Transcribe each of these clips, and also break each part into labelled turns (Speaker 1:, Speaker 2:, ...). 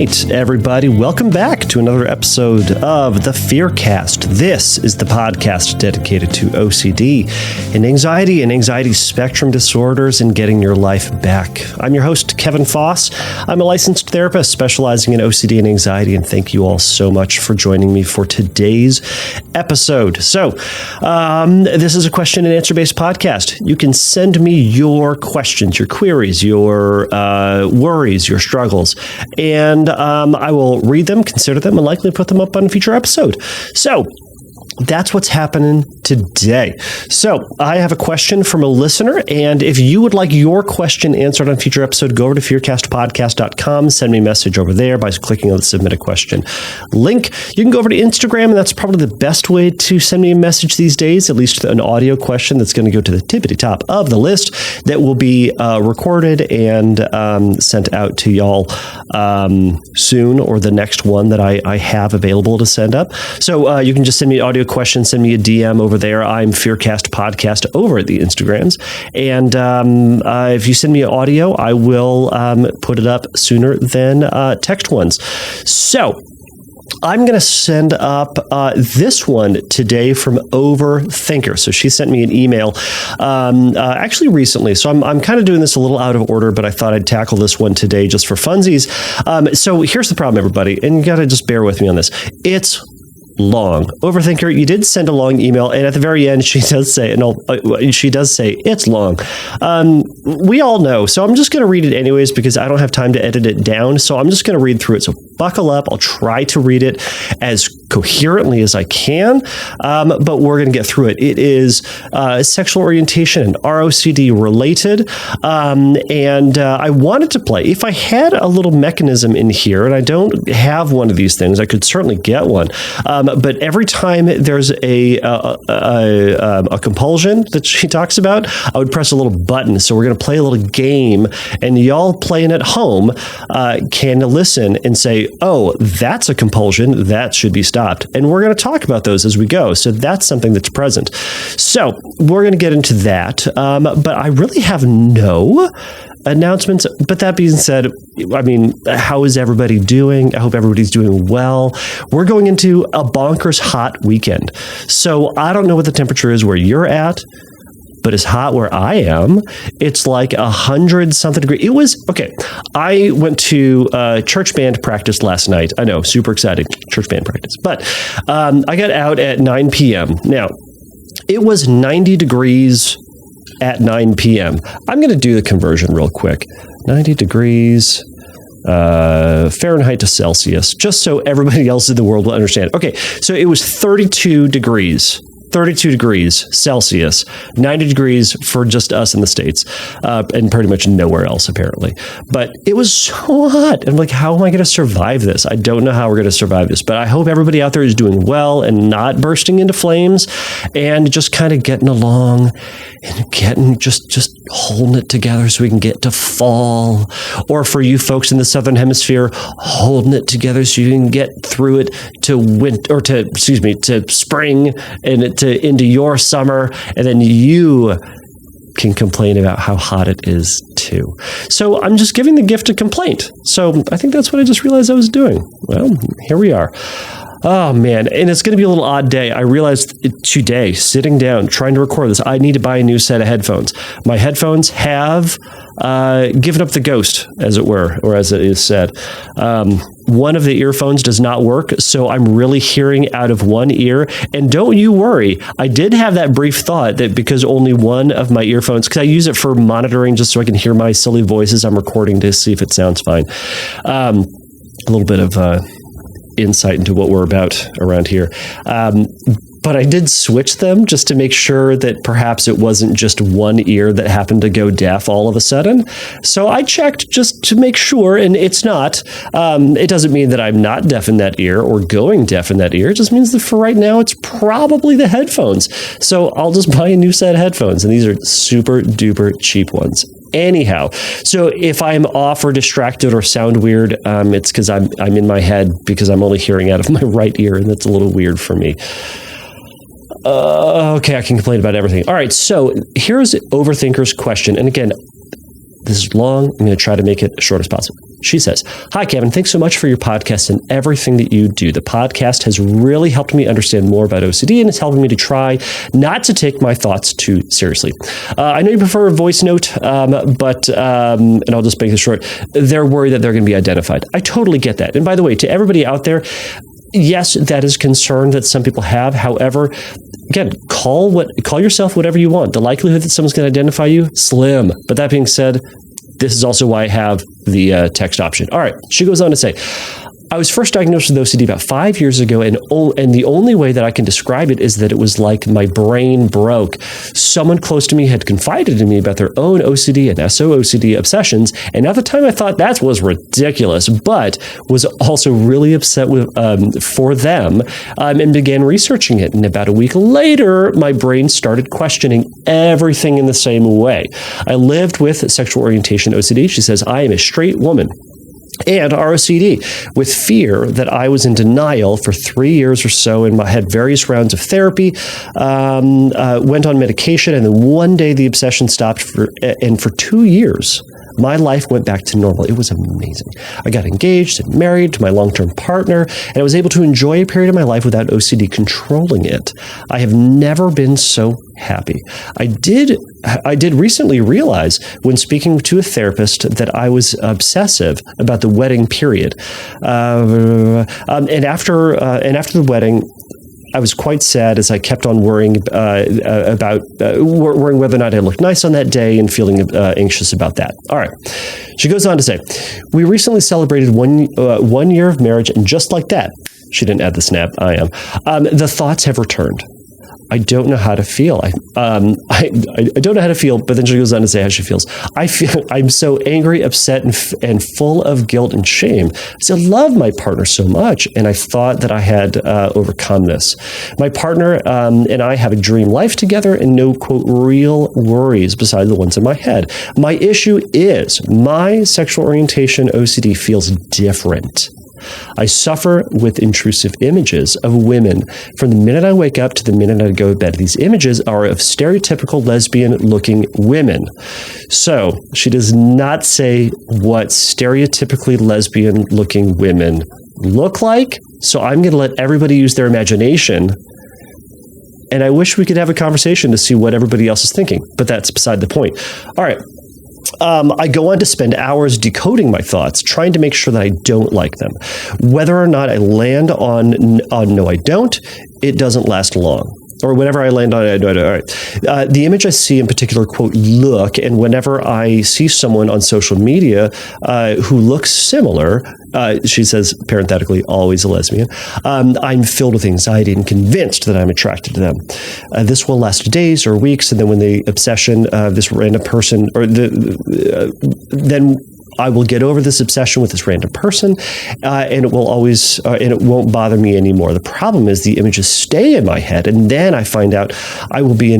Speaker 1: right, everybody. Welcome back to another episode of the Fearcast. This is the podcast dedicated to OCD and anxiety spectrum disorders and getting your life back. I'm your host, Kevin Foss. I'm a licensed therapist specializing in OCD and anxiety, and thank you all so much for joining me for today's episode. So, this is a question and answer based podcast. You can send me your questions, your queries, your worries, your struggles, and I will read them, consider them, and likely put them up on a future episode. So that's what's happening today. So I have a question from a listener, and if you would like your question answered on a future episode, go over to fearcastpodcast.com, send me a message over there by clicking on the submit a question link. You can go over to Instagram, and that's probably the best way to send me a message these days, at least an audio question that's going to go to the tippity top of the list that will be recorded and sent out to y'all soon, or the next one that I have available to send up. So you can just send me an audio question, send me a DM over there. I'm Fearcast Podcast over at the Instagrams. And if you send me an audio, I will put it up sooner than text ones. So I'm going to send up this one today from Overthinker. So she sent me an email actually recently. So I'm kind of doing this a little out of order, but I thought I'd tackle this one today just for funsies. So here's the problem, everybody, and you got to just bear with me on this. It's long. Overthinker, you did send a long email, and at the very end, she does say, it's long. We all know, so I'm just going to read it anyways because I don't have time to edit it down. So I'm just going to read through it. So buckle up. I'll try to read it as coherently as I can, but we're going to get through it. It is sexual orientation and ROCD related, and I wanted to play. If I had a little mechanism in here, and I don't have one of these things, I could certainly get one. But every time there's a compulsion that she talks about, I would press a little button. So we're going to play a little game, and y'all playing at home can listen and say, oh, that's a compulsion. That should be stopped. And we're going to talk about those as we go. So that's something that's present. So we're going to get into that. But I really have no announcements. But that being said, I mean, how is everybody doing? I hope everybody's doing well. We're going into a bonkers hot weekend. So I don't know what the temperature is where you're at, but it's hot where I am. It's like 100-something degrees. It was, okay, I went to church band practice last night. I know, super exciting, church band practice. But I got out at 9 p.m. Now, it was 90 degrees at 9 p.m. I'm going to do the conversion real quick. 90 degrees Fahrenheit to Celsius, just so everybody else in the world will understand. Okay, so it was 32 degrees Celsius, 90 degrees for just us in the States, and pretty much nowhere else, apparently. But it was so hot. I'm like, how am I going to survive this? I don't know how we're going to survive this, but I hope everybody out there is doing well and not bursting into flames and just kind of getting along and getting just holding it together so we can get to fall. Or for you folks in the Southern Hemisphere, holding it together so you can get through it to to spring and into your summer, and then you can complain about how hot it is too. So I'm just giving the gift of complaint. So I think that's what I just realized I was doing. Well, here we are. Oh, man. And it's going to be a little odd day. I realized today, sitting down, trying to record this, I need to buy a new set of headphones. My headphones have given up the ghost, as it were, or as it is said. One of the earphones does not work, so I'm really hearing out of one ear. And don't you worry, I did have that brief thought that because only one of my earphones, because I use it for monitoring just so I can hear my silly voices, I'm recording to see if it sounds fine. A little bit of insight into what we're about around here. But I did switch them just to make sure that perhaps it wasn't just one ear that happened to go deaf all of a sudden. So I checked just to make sure, and it's not. It doesn't mean that I'm not deaf in that ear or going deaf in that ear. It just means that for right now, it's probably the headphones. So I'll just buy a new set of headphones, and these are super duper cheap ones. Anyhow, so if I'm off or distracted or sound weird, it's because I'm in my head because I'm only hearing out of my right ear, and that's a little weird for me. Okay, I can complain about everything. All right, so here's Overthinker's question. And again, this is long. I'm going to try to make it as short as possible. She says, "Hi, Kevin. Thanks so much for your podcast and everything that you do. The podcast has really helped me understand more about OCD and it's helping me to try not to take my thoughts too seriously. I know you prefer a voice note, but and I'll just make this short, they're worried that they're going to be identified. I totally get that. And by the way, to everybody out there, yes, that is a concern that some people have. However, again, call yourself whatever you want. The likelihood that someone's going to identify you, slim. But that being said, this is also why I have the text option. All right. She goes on to say, I was first diagnosed with OCD about 5 years ago, and the only way that I can describe it is that it was like my brain broke. Someone close to me had confided in me about their own OCD and SO-OCD obsessions, and at the time I thought that was ridiculous, but was also really upset for them and began researching it. And about a week later, my brain started questioning everything in the same way. I lived with sexual orientation OCD. She says, I am a straight woman and ROCD, with fear that I was in denial for 3 years or so, and I had various rounds of therapy, went on medication, and then one day the obsession stopped, and for 2 years, my life went back to normal. It was amazing. I got engaged and married to my long-term partner, and I was able to enjoy a period of my life without OCD controlling it. I have never been so happy. I did recently realize when speaking to a therapist that I was obsessive about the wedding period. And after the wedding, I was quite sad as I kept on worrying worrying whether or not I looked nice on that day and feeling anxious about that. All right. She goes on to say, we recently celebrated 1 year of marriage, and just like that, she didn't add the snap, I am, the thoughts have returned. I don't know how to feel. I don't know how to feel, but then she goes on to say how she feels. I'm so angry, upset, and full of guilt and shame. I still love my partner so much, and I thought that I had overcome this. My partner and I have a dream life together and no, quote, real worries besides the ones in my head. My issue is my sexual orientation OCD feels different. I suffer with intrusive images of women from the minute I wake up to the minute I go to bed. These images are of stereotypical lesbian-looking women. So she does not say what stereotypically lesbian-looking women look like. So I'm going to let everybody use their imagination. And I wish we could have a conversation to see what everybody else is thinking, but that's beside the point. All right. I go on to spend hours decoding my thoughts, trying to make sure that I don't like them. Whether or not I land on no, I don't, it doesn't last long. Or whenever I land on it, all right. The image I see in particular, quote, look, and whenever I see someone on social media who looks similar, she says, parenthetically, always a lesbian, I'm filled with anxiety and convinced that I'm attracted to them. This will last days or weeks, and then when the obsession of this random person, or then I will get over this obsession with this random person, and it will always, and it won't bother me anymore. The problem is the images stay in my head, and then I find out I will be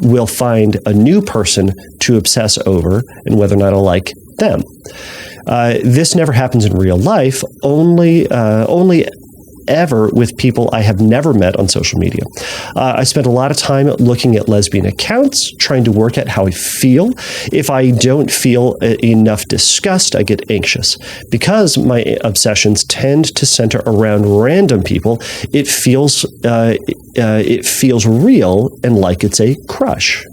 Speaker 1: will find a new person to obsess over, and whether or not I'll like them. This never happens in real life, only ever with people I have never met on social media. I spend a lot of time looking at lesbian accounts, trying to work out how I feel. If I don't feel enough disgust, I get anxious. Because my obsessions tend to center around random people, it feels real and like it's a crush.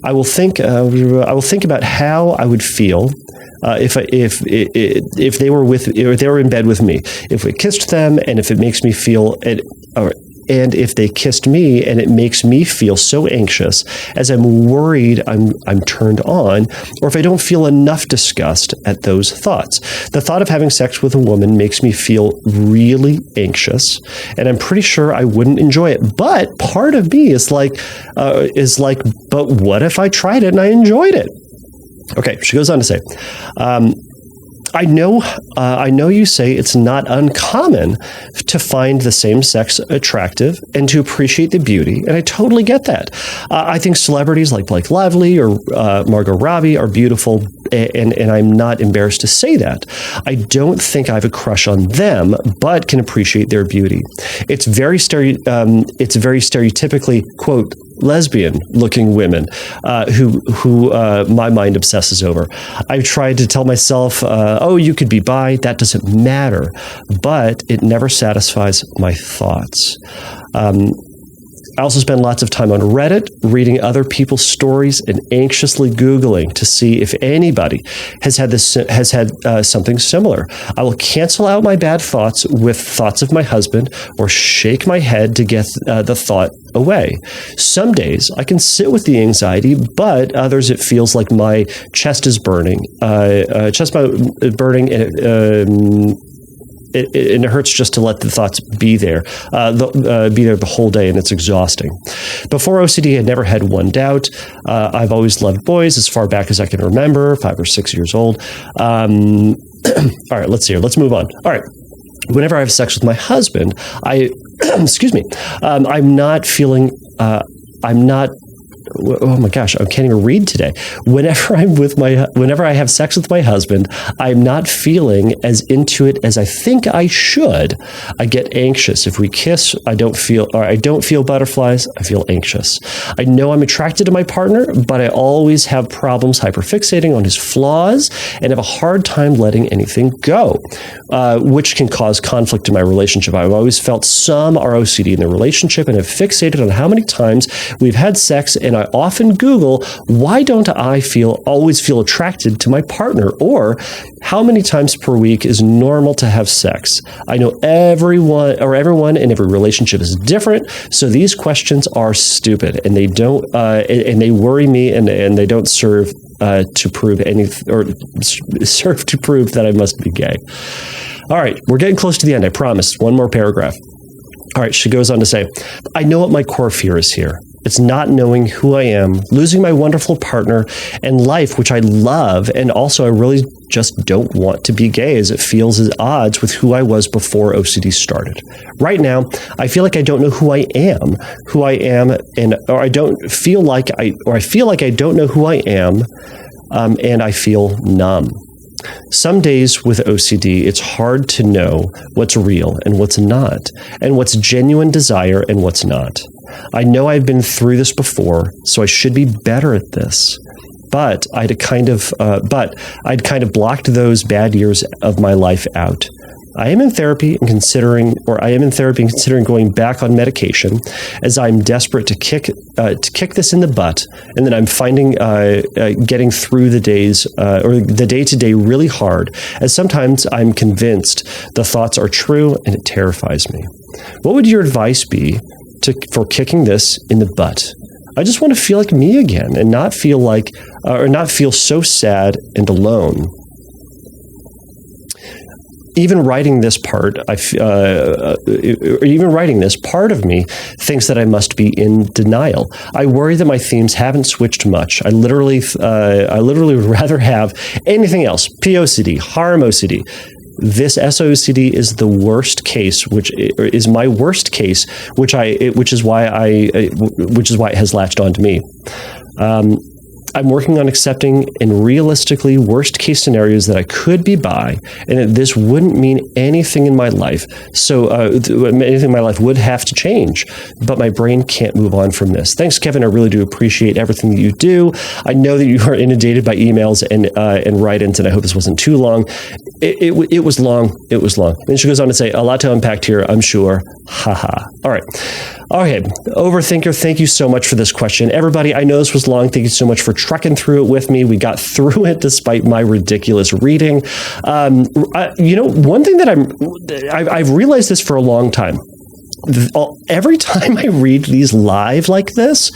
Speaker 1: I will think about how I would feel if they were in bed with me, if we kissed them, and if it makes me feel, and if they kissed me and it makes me feel so anxious as I'm worried I'm turned on, or if I don't feel enough disgust at those thoughts. The thought of having sex with a woman makes me feel really anxious, and I'm pretty sure I wouldn't enjoy it. But part of me is like, but what if I tried it and I enjoyed it? Okay, she goes on to say, I know you say it's not uncommon to find the same sex attractive and to appreciate the beauty, and I totally get that. I think celebrities like Blake Lively or Margot Robbie are beautiful, and I'm not embarrassed to say that. I don't think I have a crush on them, but can appreciate their beauty. It's very stereotypically, quote, lesbian-looking women who my mind obsesses over. I've tried to tell myself, oh, you could be bi, that doesn't matter, but it never satisfies my thoughts. I also spend lots of time on Reddit, reading other people's stories and anxiously Googling to see if anybody has had something similar. I will cancel out my bad thoughts with thoughts of my husband or shake my head to get the thought away. Some days I can sit with the anxiety, but others it feels like my chest is burning, and it hurts just to let the thoughts be there, the whole day, and it's exhausting. Before OCD, I never had one doubt. I've always loved boys as far back as I can remember, 5 or 6 years old. All right, let's see here. Let's move on. All right. Whenever I have sex with my husband, oh my gosh, I can't even read today. Whenever I have sex with my husband, I'm not feeling as into it as I think I should. I get anxious. If we kiss, I don't feel butterflies. I feel anxious. I know I'm attracted to my partner, but I always have problems hyperfixating on his flaws and have a hard time letting anything go, which can cause conflict in my relationship. I've always felt some are OCD in the relationship and have fixated on how many times we've had sex, and I often Google, why don't I always feel attracted to my partner? Or how many times per week is normal to have sex? I know everyone in every relationship is different, so these questions are stupid and they don't and they worry me, and they don't serve to prove that I must be gay. All right, we're getting close to the end, I promise. One more paragraph. All right, she goes on to say, I know what my core fear is here. It's not knowing who I am, losing my wonderful partner and life, which I love, and also I really just don't want to be gay, as it feels at odds with who I was before OCD started. Right now, I feel like I don't know who I am, and I feel like I don't know who I am, and I feel numb. Some days with OCD, it's hard to know what's real and what's not, and what's genuine desire and what's not. I know I've been through this before, so I should be better at this. But I'd kind of blocked those bad years of my life out. I am in therapy and considering going back on medication, as I'm desperate to kick this in the butt, and then I'm finding getting through the days or the day-to-day really hard, as sometimes I'm convinced the thoughts are true and it terrifies me. What would your advice be for kicking this in the butt? I just want to feel like me again and not feel so sad and alone. Even writing this part, part of me thinks that I must be in denial. I worry that my themes haven't switched much. I literally would rather have anything else. POCD, harm OCD. This SO-OCD is the worst case, which is my worst case, which is why it has latched onto me. I'm working on accepting in realistically worst case scenarios that I could be bi, and that this wouldn't mean anything in my life. So anything in my life would have to change, but my brain can't move on from this. Thanks, Kevin. I really do appreciate everything that you do. I know that you are inundated by emails and write-ins, and I hope this wasn't too long. It was long. It was long. And she goes on to say, a lot to unpack here, I'm sure. Haha. All right. Okay. Overthinker, thank you so much for this question. Everybody, I know this was long. Thank you so much for trucking through it with me. We got through it despite my ridiculous reading. One thing that I've realized this for a long time. Every time I read these live like this,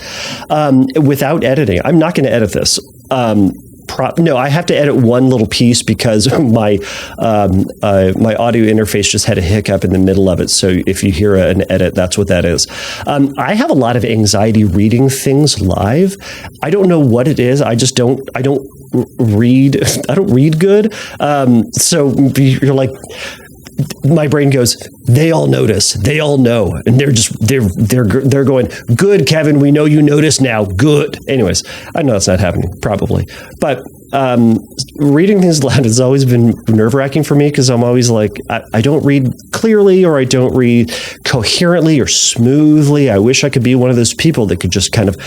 Speaker 1: without editing, I'm not going to edit this. No, I have to edit one little piece because my audio interface just had a hiccup in the middle of it. So if you hear an edit, that's what that is. I have a lot of anxiety reading things live. I don't know what it is. I don't read good. So you're like, my brain goes, they all notice, they all know, and they're going, good, Kevin, we know you notice now, good. Anyways, I know that's not happening, probably, but reading things aloud has always been nerve-wracking for me because I'm always like, I don't read clearly, or I don't read coherently or smoothly. I wish I could be one of those people that could just kind of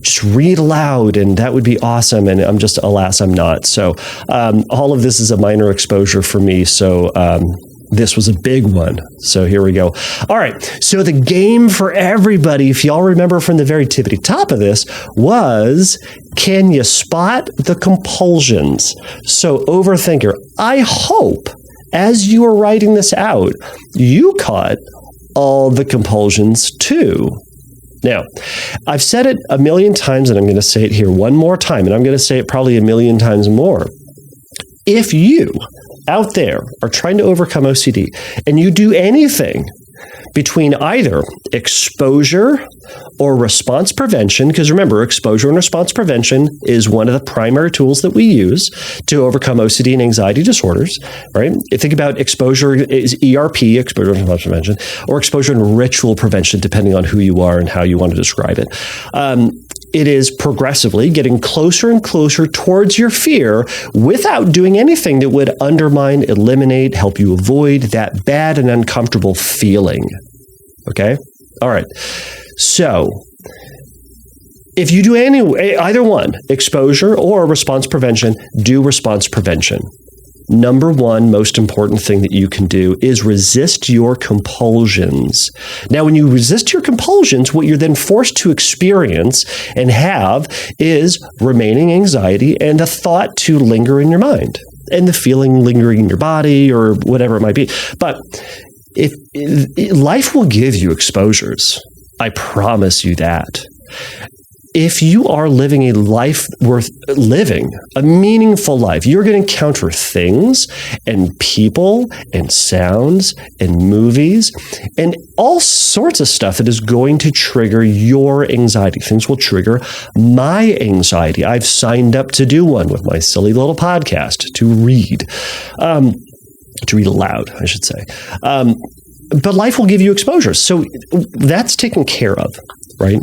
Speaker 1: just read aloud, and that would be awesome. And I'm just, alas, I'm not. So all of this is a minor exposure for me. So this was a big one. So here we go. All right. So the game for everybody, if y'all remember from the very tippity top of this, was, can you spot the compulsions? So Overthinker, I hope as you were writing this out, you caught all the compulsions too. Now, I've said it a million times, and I'm going to say it here one more time, and I'm going to say it probably a million times more. If you out there are trying to overcome OCD and you do anything between either exposure or response prevention, because remember, exposure and response prevention is one of the primary tools that we use to overcome OCD and anxiety disorders, right? You think about exposure is ERP, exposure and response prevention, or exposure and ritual prevention, depending on who you are and how you want to describe it. It is progressively getting closer and closer towards your fear without doing anything that would undermine, eliminate, help you avoid that bad and uncomfortable feeling. Okay? All right. So if you do either one, exposure or response prevention, do response prevention. Number one most important thing that you can do is resist your compulsions. Now, when you resist your compulsions, what you're then forced to experience and have is remaining anxiety and a thought to linger in your mind and the feeling lingering in your body or whatever it might be. But if life will give you exposures, I promise you that. If you are living a life worth living, a meaningful life, you're going to encounter things and people and sounds and movies and all sorts of stuff that is going to trigger your anxiety. Things will trigger my anxiety. I've signed up to do one with my silly little podcast to read aloud, I should say. But life will give you exposures. So that's taken care of, right?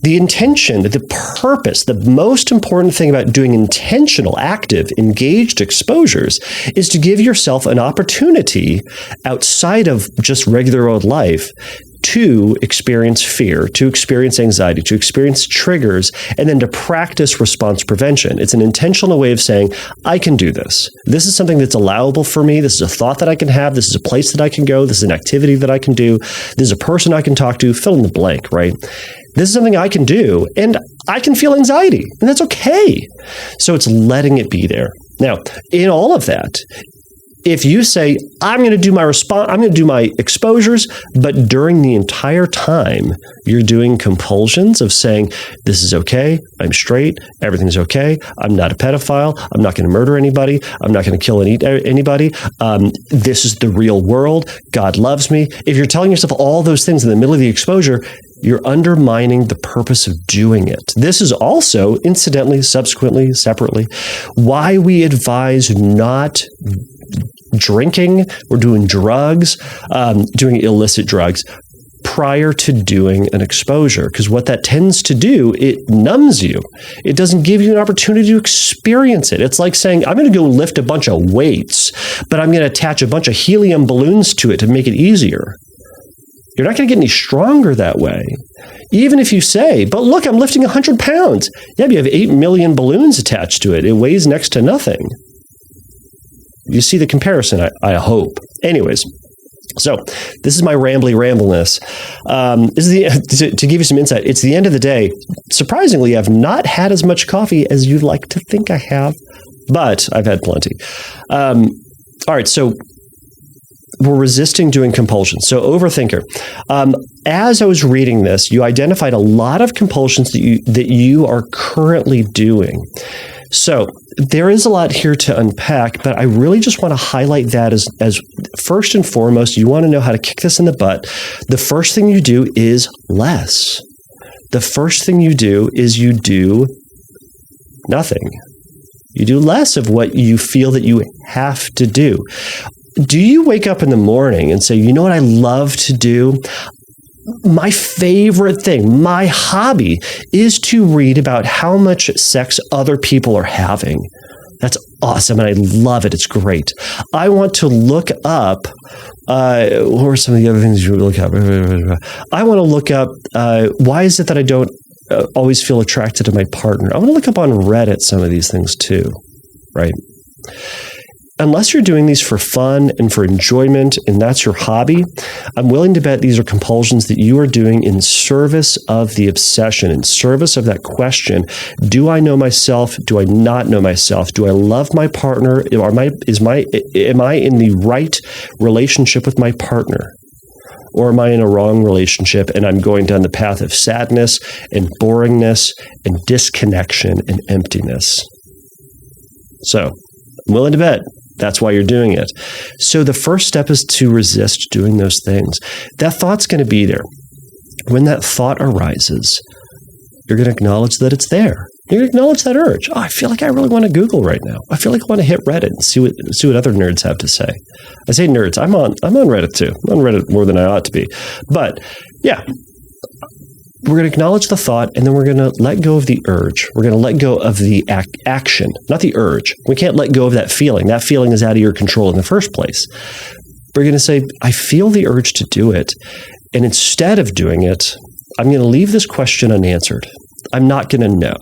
Speaker 1: The intention, the purpose, the most important thing about doing intentional, active, engaged exposures is to give yourself an opportunity outside of just regular old life to experience fear, to experience anxiety, to experience triggers, and then to practice response prevention. It's an intentional way of saying, I can do this. This is something that's allowable for me. This is a thought that I can have. This is a place that I can go. This is an activity that I can do. This is a person I can talk to. Fill in the blank, right? This is something I can do, and I can feel anxiety, and that's okay. So it's letting it be there. Now, in all of that, if you say, I'm going to do my exposures, but during the entire time, you're doing compulsions of saying, this is okay, I'm straight, everything's okay, I'm not a pedophile, I'm not going to murder anybody, I'm not going to kill anybody, this is the real world, God loves me. If you're telling yourself all those things in the middle of the exposure, you're undermining the purpose of doing it. This is also, incidentally, subsequently, separately, why we advise not drinking or doing drugs, doing illicit drugs prior to doing an exposure. Because what that tends to do, it numbs you. It doesn't give you an opportunity to experience it. It's like saying, I'm going to go lift a bunch of weights, but I'm going to attach a bunch of helium balloons to it to make it easier. You're not going to get any stronger that way. Even if you say, but look, I'm lifting 100 pounds. Yeah, but you have 8 million balloons attached to it. It weighs next to nothing. You see the comparison, I hope. Anyways, so this is my rambliness. This is to give you some insight. It's the end of the day. Surprisingly, I've not had as much coffee as you'd like to think I have, but I've had plenty. All right, so we're resisting doing compulsions. So Overthinker. As I was reading this, you identified a lot of compulsions that you are currently doing. So there is a lot here to unpack, but I really just want to highlight that as first and foremost, you want to know how to kick this in the butt. The first thing you do is less. The first thing you do is you do nothing. You do less of what you feel that you have to do. Do you wake up in the morning and say, you know what I love to do? My favorite thing, my hobby, is to read about how much sex other people are having. That's awesome, and I love it. It's great. I want to look up, what are some of the other things you would look up? I want to look up, why is it that I don't always feel attracted to my partner? I want to look up on Reddit some of these things too, right? Unless you're doing these for fun and for enjoyment, and that's your hobby, I'm willing to bet these are compulsions that you are doing in service of the obsession, in service of that question. Do I know myself? Do I not know myself? Do I love my partner? Am I in the right relationship with my partner? Or am I in a wrong relationship and I'm going down the path of sadness and boringness and disconnection and emptiness? So, I'm willing to bet that's why you're doing it. So the first step is to resist doing those things. That thought's going to be there. When that thought arises, you're going to acknowledge that it's there. You're going to acknowledge that urge. Oh, I feel like I really want to Google right now. I feel like I want to hit Reddit and see what other nerds have to say. I say nerds. I'm on Reddit too. I'm on Reddit more than I ought to be. But yeah, we're going to acknowledge the thought, and then we're going to let go of the urge. We're going to let go of the action, not the urge. We can't let go of that feeling. That feeling is out of your control in the first place. We're going to say, I feel the urge to do it. And instead of doing it, I'm going to leave this question unanswered. I'm not going to know.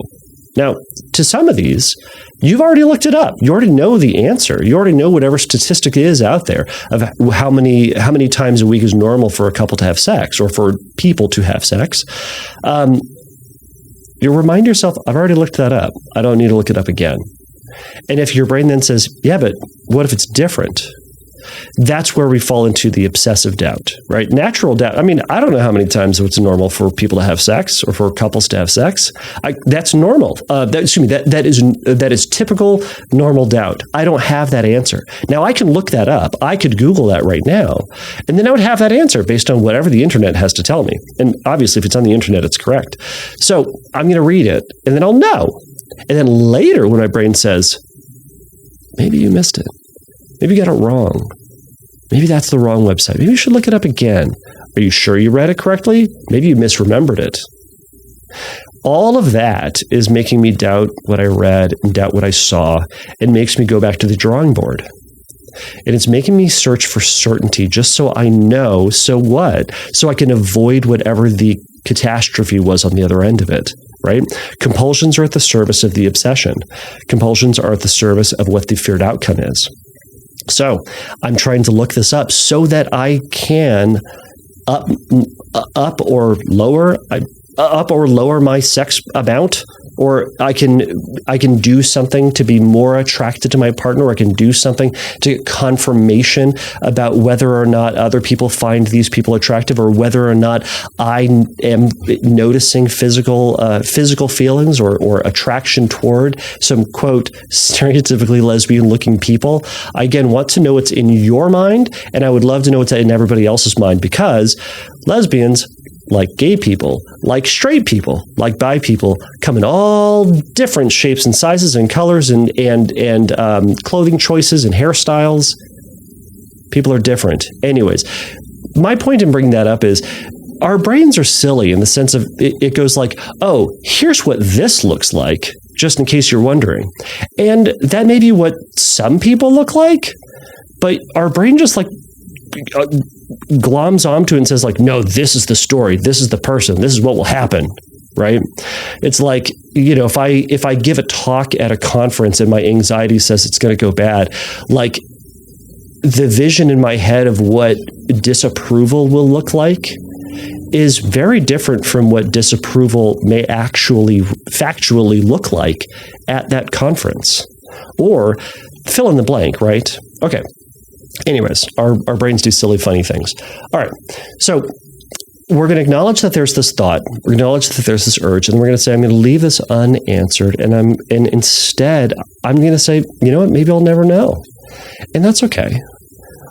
Speaker 1: Now, to some of these, you've already looked it up. You already know the answer. You already know whatever statistic is out there of how many times a week is normal for a couple to have sex or for people to have sex. You remind yourself, I've already looked that up. I don't need to look it up again. And if your brain then says, yeah, but what if it's different? That's where we fall into the obsessive doubt, right? Natural doubt. I mean, I don't know how many times it's normal for people to have sex or for couples to have sex. That's normal. That is typical normal doubt. I don't have that answer. Now, I can look that up. I could Google that right now, and then I would have that answer based on whatever the internet has to tell me. And obviously, if it's on the internet, it's correct. So I'm going to read it, and then I'll know. And then later, when my brain says, maybe you missed it. Maybe you got it wrong. Maybe that's the wrong website. Maybe you should look it up again. Are you sure you read it correctly? Maybe you misremembered it. All of that is making me doubt what I read and doubt what I saw, and makes me go back to the drawing board. And it's making me search for certainty just so I know, so what? So I can avoid whatever the catastrophe was on the other end of it. Right? Compulsions are at the service of the obsession. Compulsions are at the service of what the feared outcome is. So I'm trying to look this up so that I can up or lower my sex amount, or I can do something to be more attracted to my partner, or I can do something to get confirmation about whether or not other people find these people attractive, or whether or not I am noticing physical feelings or attraction toward some, quote, stereotypically lesbian-looking people. I, again, want to know what's in your mind, and I would love to know what's in everybody else's mind, because lesbians, like gay people, like straight people, like bi people, come in all different shapes and sizes and colors and clothing choices and hairstyles. People are different. Anyways, my point in bringing that up is our brains are silly in the sense of it goes like, oh, here's what this looks like, just in case you're wondering. And that may be what some people look like, but our brain just like gloms onto it and says like, no, this is the story, this is the person, this is what will happen, right? It's like, if I give a talk at a conference and my anxiety says it's going to go bad, like the vision in my head of what disapproval will look like is very different from what disapproval may actually factually look like at that conference, or fill in the blank, right? Okay. Anyways, our brains do silly, funny things. All right. So we're going to acknowledge that there's this thought. We're going to acknowledge that there's this urge, and we're going to say, I'm going to leave this unanswered. And instead, I'm going to say, you know what? Maybe I'll never know. And that's okay.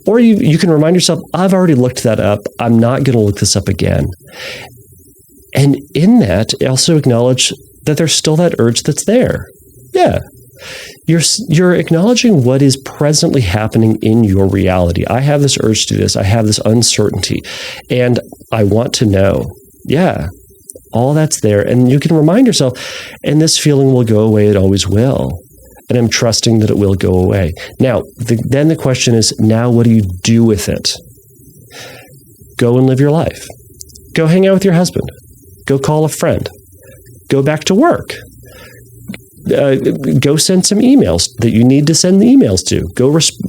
Speaker 1: Or you can remind yourself, I've already looked that up. I'm not going to look this up again. And in that, also acknowledge that there's still that urge that's there. Yeah. You're acknowledging what is presently happening in your reality. I have this urge to do this. I have this uncertainty, and I want to know. Yeah, all that's there. And you can remind yourself, and this feeling will go away. It always will. And I'm trusting that it will go away. Now, then the question is, now what do you do with it? Go and live your life. Go hang out with your husband. Go call a friend. Go back to work. Go send some emails that you need to send the emails to.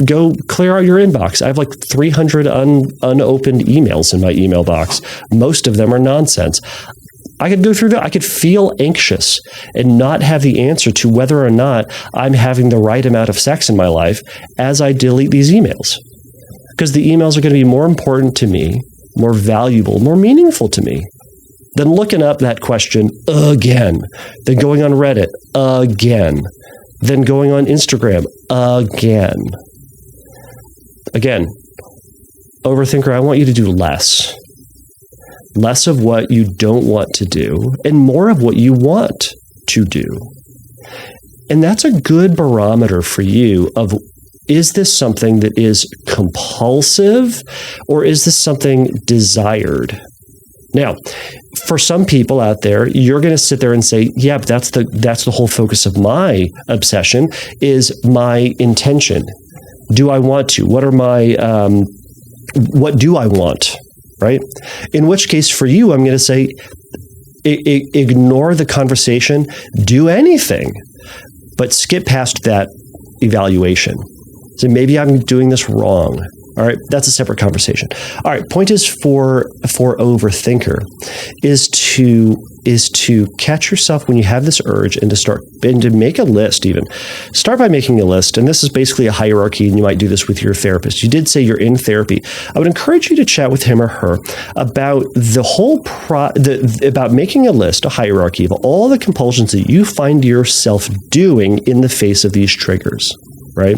Speaker 1: Go clear out your inbox. I have like 300 unopened emails in my email box. Most of them are nonsense. I could go through that. I could feel anxious and not have the answer to whether or not I'm having the right amount of sex in my life as I delete these emails. Because the emails are going to be more important to me, more valuable, more meaningful to me than looking up that question again, then going on Reddit again, then going on Instagram again. Again, overthinker, I want you to do less. Less of what you don't want to do and more of what you want to do. And that's a good barometer for you of, is this something that is compulsive or is this something desired? Now, for some people out there, you're going to sit there and say, yeah, but that's the whole focus of my obsession is my intention. Do I want to? What do I want? Right? In which case, for you, I'm going to say, ignore the conversation, do anything, but skip past that evaluation. So maybe I'm doing this wrong. All right, that's a separate conversation. All right, point is for overthinker is to catch yourself when you have this urge and to make a list even. Start by making a list, and this is basically a hierarchy, and you might do this with your therapist. You did say you're in therapy. I would encourage you to chat with him or her about the whole about making a list, a hierarchy of all the compulsions that you find yourself doing in the face of these triggers. Right?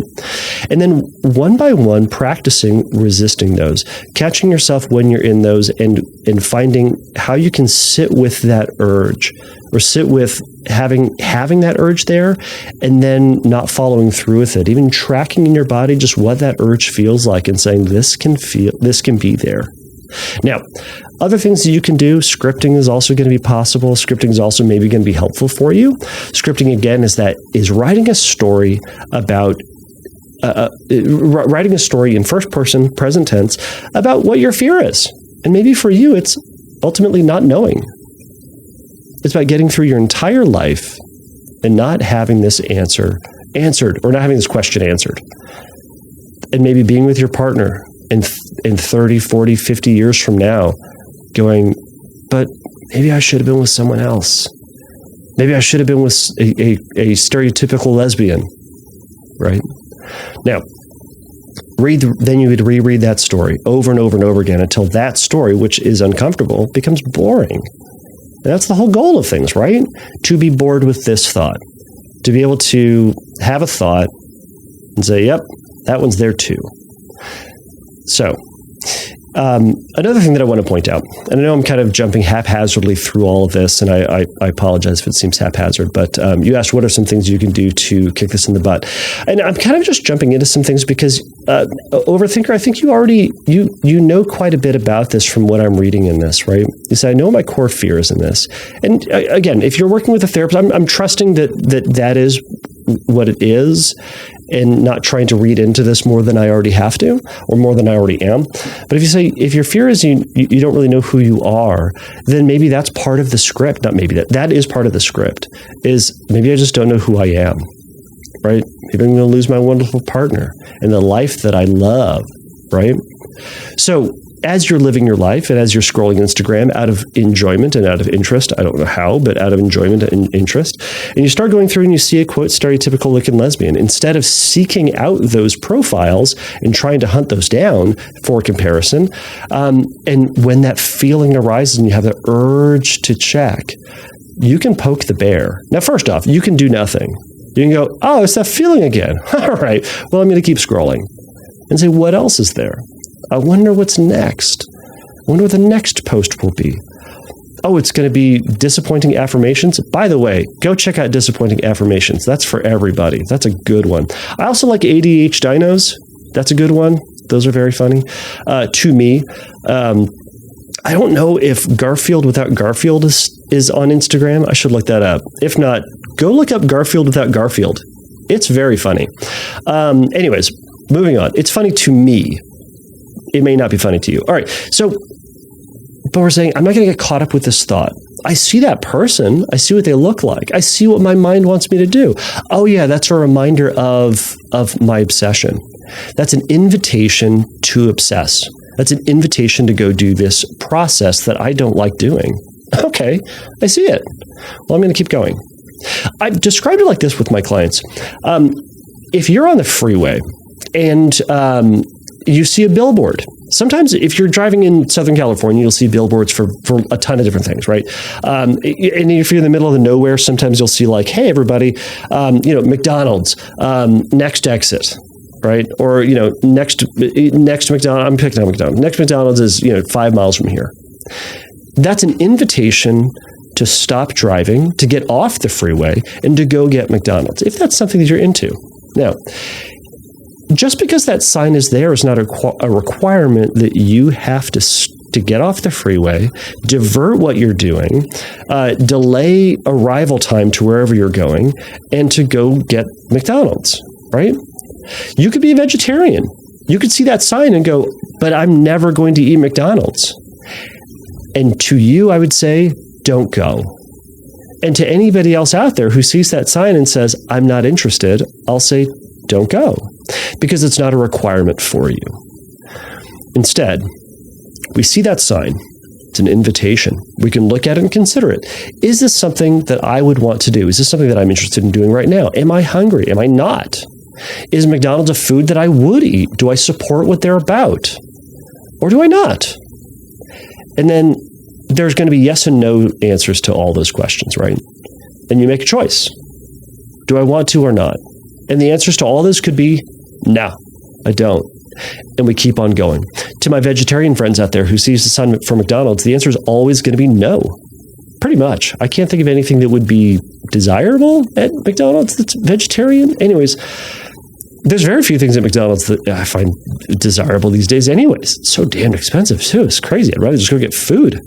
Speaker 1: And then one by one, practicing resisting those, catching yourself when you're in those and finding how you can sit with that urge or sit with having that urge there and then not following through with it, even tracking in your body just what that urge feels like and saying, this can be there. Now, other things that you can do, scripting is also going to be possible. Scripting is also maybe going to be helpful for you. Scripting, again, is writing a story about writing a story in first person, present tense, about what your fear is. And maybe for you, it's ultimately not knowing. It's about getting through your entire life and not having this answered, or not having this question answered. And maybe being with your partner in 30, 40, 50 years from now, going, but maybe I should have been with someone else. Maybe I should have been with a stereotypical lesbian, right? Now, then you would reread that story over and over and over again until that story, which is uncomfortable, becomes boring. And that's the whole goal of things, right? To be bored with this thought, to be able to have a thought and say, yep, that one's there too. So, another thing that I want to point out, and I know I'm kind of jumping haphazardly through all of this, and I apologize if it seems haphazard, but you asked what are some things you can do to kick this in the butt. And I'm kind of just jumping into some things because overthinker, I think you already, you know quite a bit about this from what I'm reading in this, right? You say, I know my core fear is in this. And again, if you're working with a therapist, I'm trusting that is what it is and not trying to read into this more than I already have to or more than I already am. But if you say, if your fear is you don't really know who you are, then maybe that's part of the script. Not maybe that is part of the script is maybe I just don't know who I am, right? Maybe I'm going to lose my wonderful partner and the life that I love, right? So as you're living your life and as you're scrolling Instagram out of enjoyment and out of interest, I don't know how, but out of enjoyment and interest, and you start going through and you see a quote, stereotypical looking lesbian, instead of seeking out those profiles and trying to hunt those down for comparison, and when that feeling arises and you have the urge to check, you can poke the bear. Now, first off, you can do nothing. You can go, oh, it's that feeling again. All right, well, I'm going to keep scrolling and say, what else is there? I wonder what's next. I wonder what the next post will be. Oh, it's going to be disappointing affirmations. By the way, go check out disappointing affirmations. That's for everybody. That's a good one. I also like ADH dinos. That's a good one. Those are very funny. To me, I don't know if Garfield without Garfield is on Instagram. I should look that up. If not, go look up Garfield without Garfield. It's very funny. Anyways, moving on. It's funny to me. It may not be funny to you. All right. So, but we're saying, I'm not going to get caught up with this thought. I see that person. I see what they look like. I see what my mind wants me to do. Oh, yeah, that's a reminder of my obsession. That's an invitation to obsess. That's an invitation to go do this process that I don't like doing. Okay, I see it. Well, I'm going to keep going. I've described it like this with my clients. If you're on the freeway and you see a billboard, sometimes if you're driving in Southern California, you'll see billboards for a ton of different things, right? And if you're in the middle of the nowhere, sometimes you'll see like, hey, everybody, McDonald's, next exit. Right. Or, next McDonald's, I'm picking on McDonald's. Next McDonald's is, 5 miles from here. That's an invitation to stop driving, to get off the freeway and to go get McDonald's, if that's something that you're into. Now, just because that sign is there is not a requirement that you have to get off the freeway, divert what you're doing, delay arrival time to wherever you're going, and to go get McDonald's, right? You could be a vegetarian. You could see that sign and go, but I'm never going to eat McDonald's. And to you, I would say, don't go. And to anybody else out there who sees that sign and says, I'm not interested, I'll say, don't go, because it's not a requirement for you. Instead, we see that sign. It's an invitation. We can look at it and consider it. Is this something that I would want to do? Is this something that I'm interested in doing right now? Am I hungry? Am I not? Is McDonald's a food that I would eat? Do I support what they're about? Or do I not? And then there's going to be yes and no answers to all those questions, right? And you make a choice. Do I want to or not? And the answers to all this could be, no, I don't. And we keep on going. To my vegetarian friends out there who sees the sign for McDonald's, the answer is always going to be no. Pretty much. I can't think of anything that would be desirable at McDonald's that's vegetarian. Anyways, there's very few things at McDonald's that I find desirable these days anyways. It's so damn expensive too. It's crazy. I'd rather just go get food.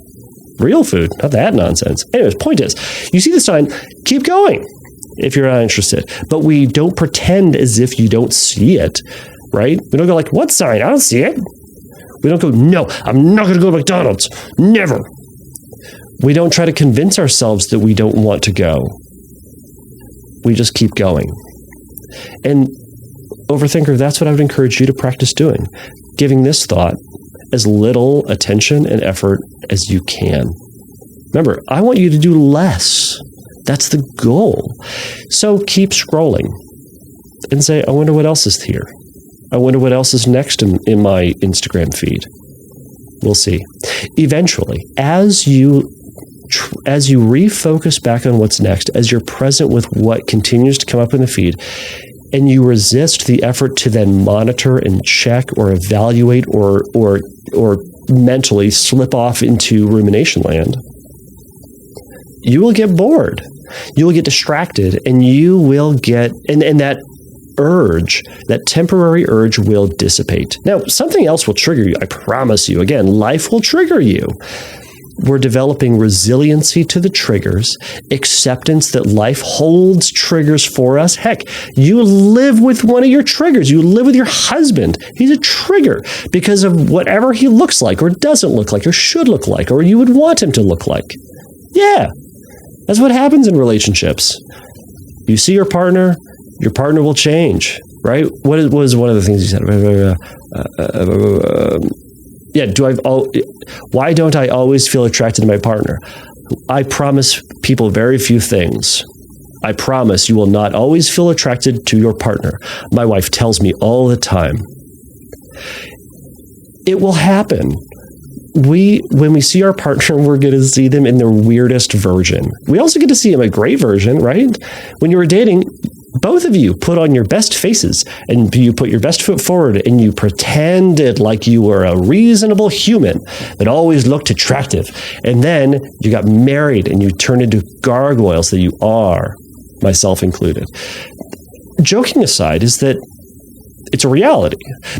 Speaker 1: Real food, not that nonsense. Anyways, point is, you see the sign, keep going if you're not interested. But we don't pretend as if you don't see it, right? We don't go like, what sign? I don't see it. We don't go, no, I'm not going to go to McDonald's. Never. We don't try to convince ourselves that we don't want to go. We just keep going. And Overthinker, that's what I would encourage you to practice doing. Giving this thought as little attention and effort as you can. Remember, I want you to do less. That's the goal. So keep scrolling and say, I wonder what else is here. I wonder what else is next in my Instagram feed. We'll see. Eventually, as you refocus back on what's next, as you're present with what continues to come up in the feed, and you resist the effort to then monitor and check or evaluate or mentally slip off into rumination land, you will get bored. You will get distracted, and you will get, and that urge, that temporary urge will dissipate. Now, something else will trigger you. I promise you. Again, life will trigger you. We're developing resiliency to the triggers, acceptance that life holds triggers for us. Heck, you live with one of your triggers. You live with your husband. He's a trigger because of whatever he looks like or doesn't look like or should look like or you would want him to look like. Yeah, that's what happens in relationships. You see your partner will change, right? What was one of the things you said? Why don't I always feel attracted to my partner? I promise people very few things. I promise you will not always feel attracted to your partner. My wife tells me all the time. It will happen. When we see our partner, we're going to see them in their weirdest version. We also get to see them a great version, right? When you were dating, both of you put on your best faces and you put your best foot forward and you pretended like you were a reasonable human that always looked attractive. And then you got married and you turned into gargoyles that you are, myself included. Joking aside is that it's a reality,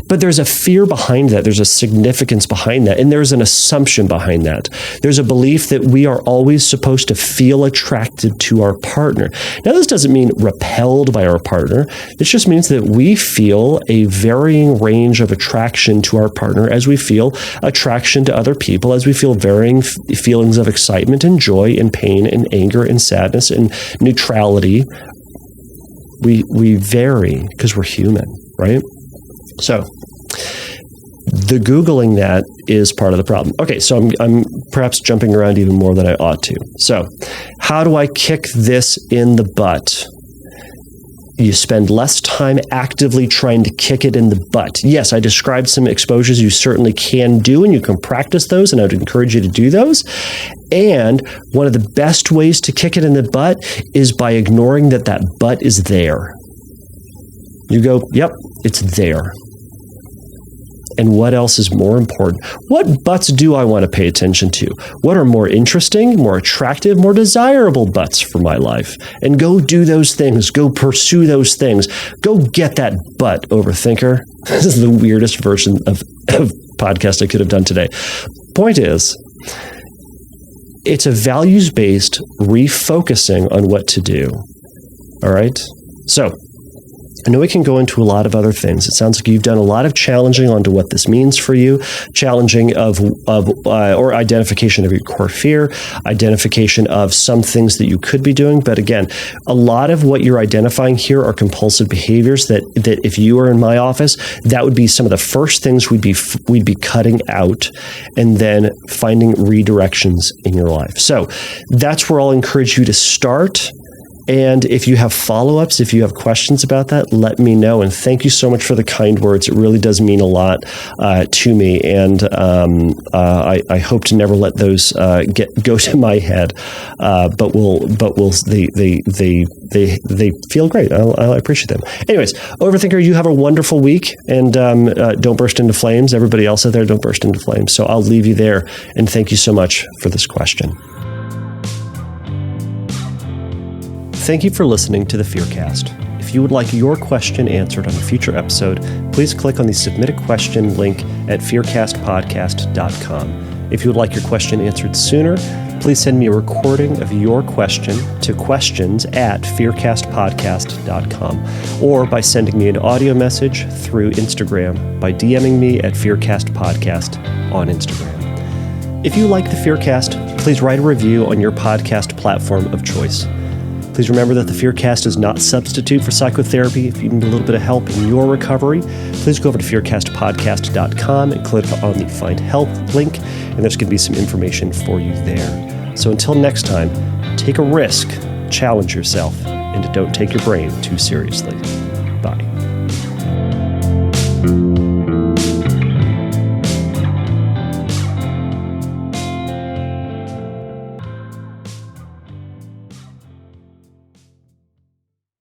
Speaker 1: but there's a fear behind that. There's a significance behind that. And there's an assumption behind that. There's a belief that we are always supposed to feel attracted to our partner. Now, this doesn't mean repelled by our partner. This just means that we feel a varying range of attraction to our partner as we feel attraction to other people, as we feel varying feelings of excitement and joy and pain and anger and sadness and neutrality. We vary because we're human. Right? So the Googling that is part of the problem. Okay, so I'm perhaps jumping around even more than I ought to. So how do I kick this in the butt? You spend less time actively trying to kick it in the butt. Yes, I described some exposures you certainly can do, and you can practice those, and I would encourage you to do those. And one of the best ways to kick it in the butt is by ignoring that butt is there. You go, yep, it's there. And what else is more important? What butts do I want to pay attention to? What are more interesting, more attractive, more desirable butts for my life? And go do those things. Go pursue those things. Go get that butt, Overthinker. This is the weirdest version of podcast I could have done today. Point is, it's a values-based refocusing on what to do. All right? So, I know we can go into a lot of other things. It sounds like you've done a lot of challenging onto what this means for you, challenging or identification of your core fear, identification of some things that you could be doing. But again, a lot of what you're identifying here are compulsive behaviors that if you were in my office, that would be some of the first things we'd be cutting out and then finding redirections in your life. So that's where I'll encourage you to start. And if you have follow-ups, if you have questions about that, let me know. And thank you so much for the kind words. It really does mean a lot to me. And I hope to never let those go to my head. But they feel great. I appreciate them. Anyways, Overthinker, you have a wonderful week, and don't burst into flames. Everybody else out there, don't burst into flames. So I'll leave you there. And thank you so much for this question. Thank you for listening to the Fearcast. If you would like your question answered on a future episode, please click on the Submit a Question link at fearcastpodcast.com. If you would like your question answered sooner, please send me a recording of your question to questions@fearcastpodcast.com or by sending me an audio message through Instagram by DMing me at fearcastpodcast on Instagram. If you like the Fearcast, please write a review on your podcast platform of choice. Please remember that the Fearcast is not a substitute for psychotherapy. If you need a little bit of help in your recovery, please go over to fearcastpodcast.com and click on the Find Help link, and there's going to be some information for you there. So until next time, take a risk, challenge yourself, and don't take your brain too seriously.